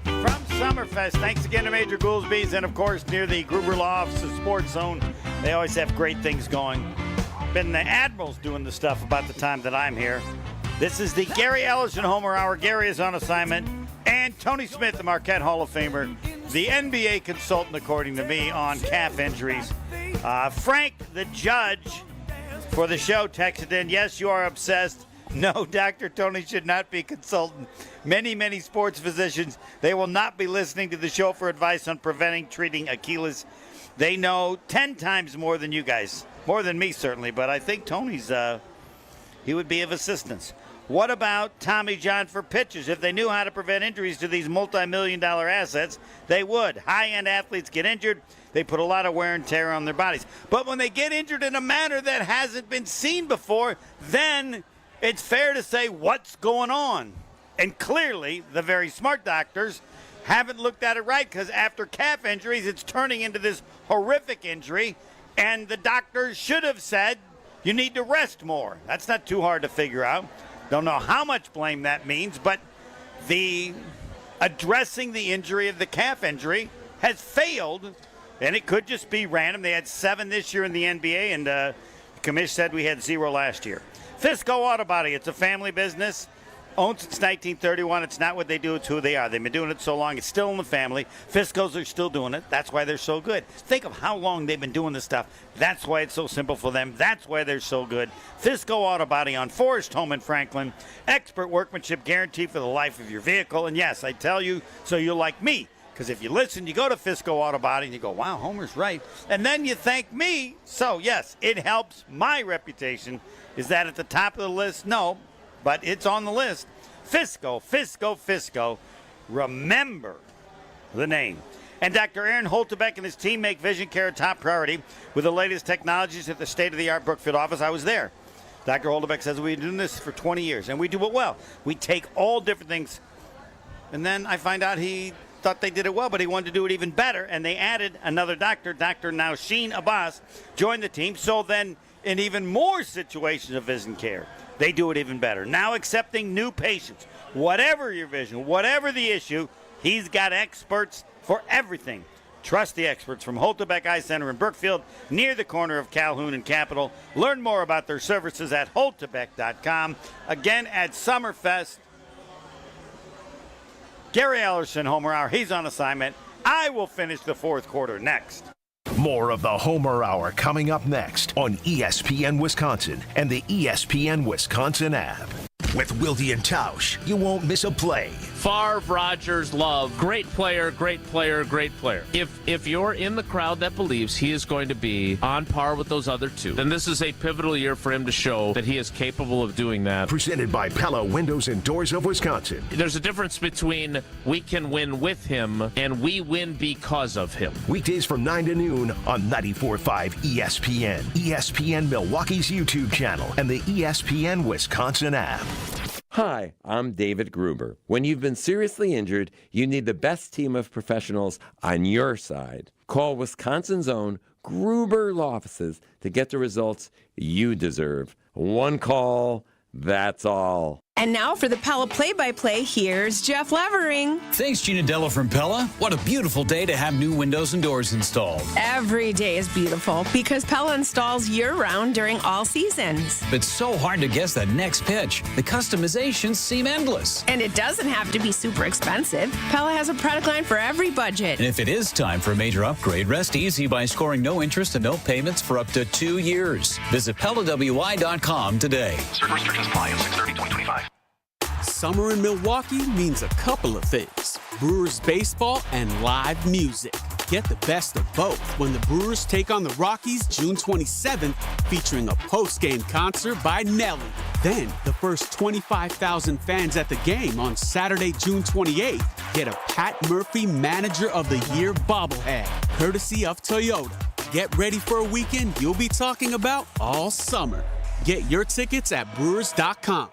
From Summerfest, thanks again to Major Goolsby's and, of course, near the Gruber Law Office of Sports Zone. They always have great things going. Been the Admirals doing the stuff about the time that I'm here. This is the Gary Ellison Homer Hour. Gary is on assignment. And Tony Smith, the Marquette Hall of Famer, the NBA consultant, according to me, on calf injuries. Frank, the judge for the show, texted in, yes, you are obsessed. No, Dr. Tony should not be consultant. Many sports physicians, they will not be listening to the show for advice on preventing, treating Achilles. They know 10 times more than you guys. More than me, certainly, but I think Tony's, he would be of assistance. What about Tommy John for pitchers? If they knew how to prevent injuries to these multi-million-dollar assets, they would. High-end athletes get injured. They put a lot of wear and tear on their bodies. But when they get injured in a manner that hasn't been seen before, then it's fair to say what's going on. And clearly, the very smart doctors haven't looked at it right, because after calf injuries, it's turning into this horrific injury, and the doctors should have said, you need to rest more. That's not too hard to figure out. Don't know how much blame that means, but the addressing the injury of the calf injury has failed, and it could just be random. They had 7 this year in the NBA, and the commission said we had 0 last year. Fisco Auto Body, it's a family business. Owned since 1931. It's not what they do, it's who they are. They've been doing it so long, it's still in the family. Fiscos are still doing it. That's why they're so good. Think of how long they've been doing this stuff. That's why it's so simple for them. That's why they're so good. Fisco Auto Body on Forest Home in Franklin. Expert workmanship guaranteed for the life of your vehicle. And yes, I tell you, so you're like me. Because if you listen, you go to Fisco Auto Body and you go, wow, Homer's right. And then you thank me. So, yes, it helps my reputation. Is that at the top of the list? No, but it's on the list. Fisco, Fisco, Fisco. Remember the name. And Dr. Aaron Holtebeck and his team make vision care a top priority with the latest technologies at the state-of-the-art Brookfield office. I was there. Dr. Holtebeck says we've been doing this for 20 years, and we do it well. We take all different things, and then I find out he thought they did it well, but he wanted to do it even better, and they added another doctor, Dr. Nausheen Abbas, joined the team. So then in even more situations of vision care, they do it even better. Now accepting new patients. Whatever your vision, whatever the issue, he's got experts for everything. Trust the experts from Holtebeck Eye Center in Brookfield, near the corner of Calhoun and Capitol. Learn more about their services at holtebeck.com. Again, at Summerfest, Gary Ellerson, Homer Hour. He's on assignment. I will finish the fourth quarter next. More of the Homer Hour coming up next on ESPN Wisconsin and the ESPN Wisconsin app. With Wilde and Tausch, you won't miss a play. Favre, Rodgers, Love, great player, great player, great player. If you're in the crowd that believes he is going to be on par with those other two, then this is a pivotal year for him to show that he is capable of doing that. Presented by Pella Windows and Doors of Wisconsin. There's a difference between we can win with him and we win because of him. Weekdays from 9 to noon on 94.5 ESPN, ESPN Milwaukee's YouTube channel, and the ESPN Wisconsin app. Hi, I'm David Gruber. When you've been seriously injured, you need the best team of professionals on your side. Call Wisconsin's own Gruber Law Offices to get the results you deserve. One call, that's all. And now for the Pella play-by-play, here's Jeff Levering. Thanks, Gina Della from Pella. What a beautiful day to have new windows and doors installed. Every day is beautiful because Pella installs year-round during all seasons. But it's so hard to guess that next pitch. The customizations seem endless. And it doesn't have to be super expensive. Pella has a product line for every budget. And if it is time for a major upgrade, rest easy by scoring no interest and no payments for up to 2 years. Visit PellaWI.com today. Certain restrictions apply on 6/30/2025. Summer in Milwaukee means a couple of things: Brewers baseball and live music. Get the best of both when the Brewers take on the Rockies June 27th, featuring a post-game concert by Nelly. Then, the first 25,000 fans at the game on Saturday, June 28th, get a Pat Murphy Manager of the Year bobblehead, courtesy of Toyota. Get ready for a weekend you'll be talking about all summer. Get your tickets at Brewers.com.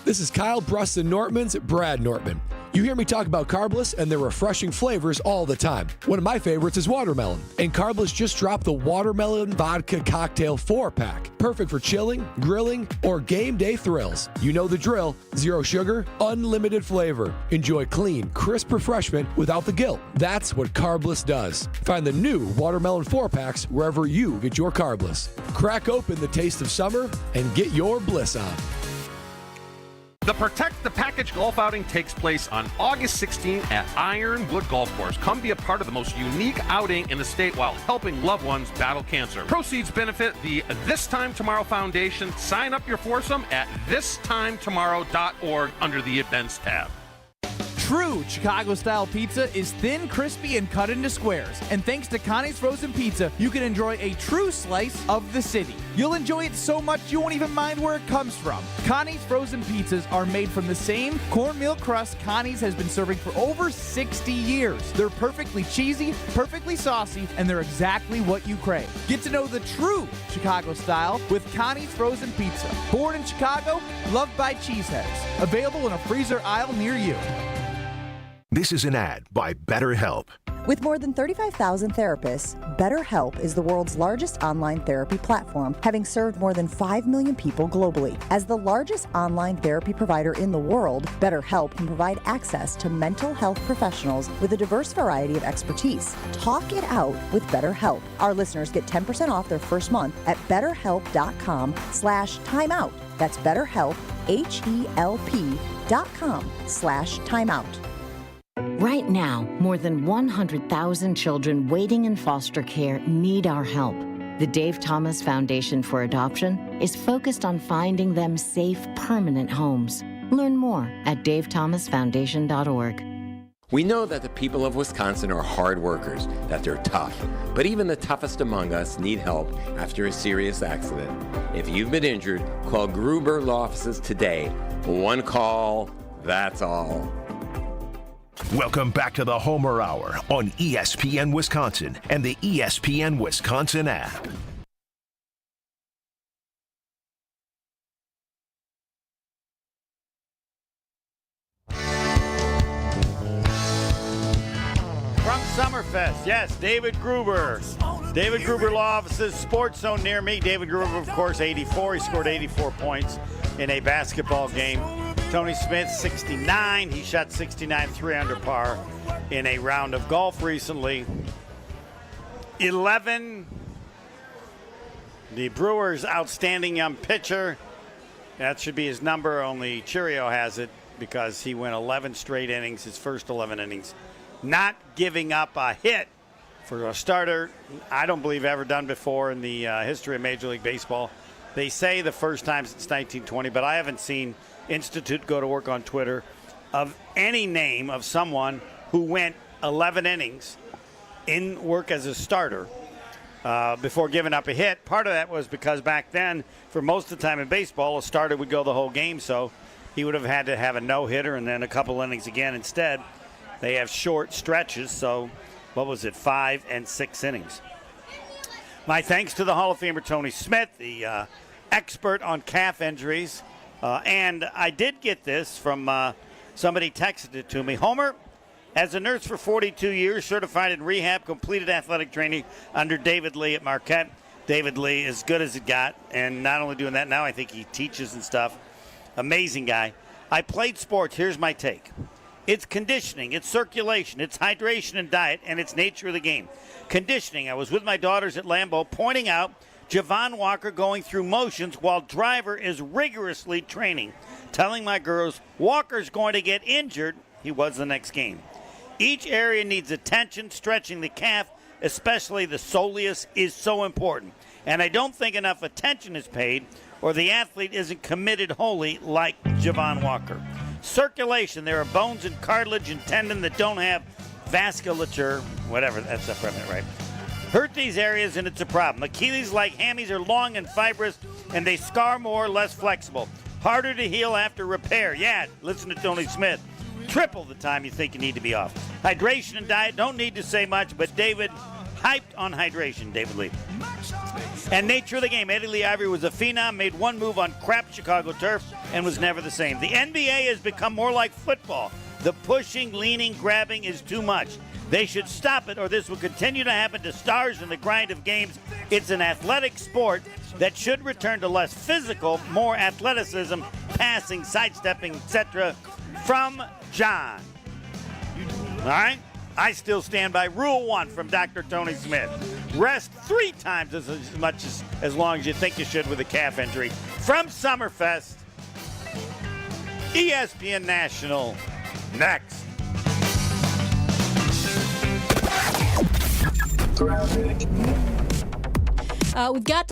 This is Kyle Bruston Nortman's Brad Nortman. You hear me talk about Carbless and their refreshing flavors all the time. One of my favorites is watermelon, and Carbless just dropped the Watermelon Vodka Cocktail 4-pack. Perfect for chilling, grilling, or game day thrills. You know the drill: zero sugar, unlimited flavor. Enjoy clean, crisp refreshment without the guilt. That's what Carbless does. Find the new Watermelon 4-packs wherever you get your Carbless. Crack open the taste of summer and get your bliss on. The Protect the Package golf outing takes place on August 16th at Ironwood Golf Course. Come be a part of the most unique outing in the state while helping loved ones battle cancer. Proceeds benefit the This Time Tomorrow Foundation. Sign up your foursome at thistimetomorrow.org under the Events tab. True Chicago-style pizza is thin, crispy, and cut into squares. And thanks to Connie's Frozen Pizza, you can enjoy a true slice of the city. You'll enjoy it so much you won't even mind where it comes from. Connie's Frozen Pizzas are made from the same cornmeal crust Connie's has been serving for over 60 years. They're perfectly cheesy, perfectly saucy, and they're exactly what you crave. Get to know the true Chicago style with Connie's Frozen Pizza. Born in Chicago, loved by cheeseheads. Available in a freezer aisle near you. This is an ad by BetterHelp. With more than 35,000 therapists, BetterHelp is the world's largest online therapy platform, having served more than 5 million people globally. As the largest online therapy provider in the world, BetterHelp can provide access to mental health professionals with a diverse variety of expertise. Talk it out with BetterHelp. Our listeners get 10% off their first month at betterhelp.com/timeout. That's BetterHelp, HELP.com/timeout. Right now, more than 100,000 children waiting in foster care need our help. The Dave Thomas Foundation for Adoption is focused on finding them safe, permanent homes. Learn more at davethomasfoundation.org. We know that the people of Wisconsin are hard workers, that they're tough. But even the toughest among us need help after a serious accident. If you've been injured, call Gruber Law Offices today. One call, that's all. Welcome back to the Homer Hour on ESPN Wisconsin and the ESPN Wisconsin app. From Summerfest, yes, David Gruber. David Gruber Law Offices, Sports Zone near me. David Gruber, of course, 84. He scored 84 points in a basketball game. Tony Smith, 69. He shot 69, 3 under par in a round of golf recently. 11. The Brewers' outstanding young pitcher. That should be his number, only Cheerio has it because he went 11 straight innings, his first 11 innings. Not giving up a hit for a starter, I don't believe ever done before in the history of Major League Baseball. They say the first time since 1920, but I haven't seen Institute go to work on Twitter of any name of someone who went 11 innings in work as a starter before giving up a hit. Part of that was because back then, for most of the time in baseball, a starter would go the whole game, so he would have had to have a no-hitter and then a couple innings again. Instead, they have short stretches, so what was it, 5 and 6 innings. My thanks to the Hall of Famer Tony Smith, the expert on calf injuries. And I did get this from somebody texted it to me. Homer, as a nurse for 42 years, certified in rehab, completed athletic training under David Lee at Marquette. David Lee is good as it got, and not only doing that, now I think he teaches and stuff. Amazing guy. I played sports. Here's my take. It's conditioning, it's circulation, it's hydration and diet, and it's nature of the game. Conditioning, I was with my daughters at Lambeau pointing out Javon Walker going through motions while Driver is rigorously training, telling my girls Walker's going to get injured. He was the next game. Each area needs attention. Stretching the calf, especially the soleus, is so important. And I don't think enough attention is paid or the athlete isn't committed wholly like Javon Walker. Circulation, there are bones and cartilage and tendon that don't have vasculature, whatever, that's a permanent, right? Hurt these areas and it's a problem. Achilles-like hammies are long and fibrous and they scar more, less flexible. Harder to heal after repair. Yeah, listen to Tony Smith. Triple the time you think you need to be off. Hydration and diet, don't need to say much, but David hyped on hydration, David Lee. And nature of the game. Eddie Lee Ivory was a phenom, made one move on crap Chicago turf, and was never the same. The NBA has become more like football. The pushing, leaning, grabbing is too much. They should stop it, or this will continue to happen to stars in the grind of games. It's an athletic sport that should return to less physical, more athleticism, passing, sidestepping, etc. From John. All right? I still stand by Rule 1 from Dr. Tony Smith. Rest 3 times as much as long as you think you should with a calf injury. From Summerfest, ESPN National, next. We've got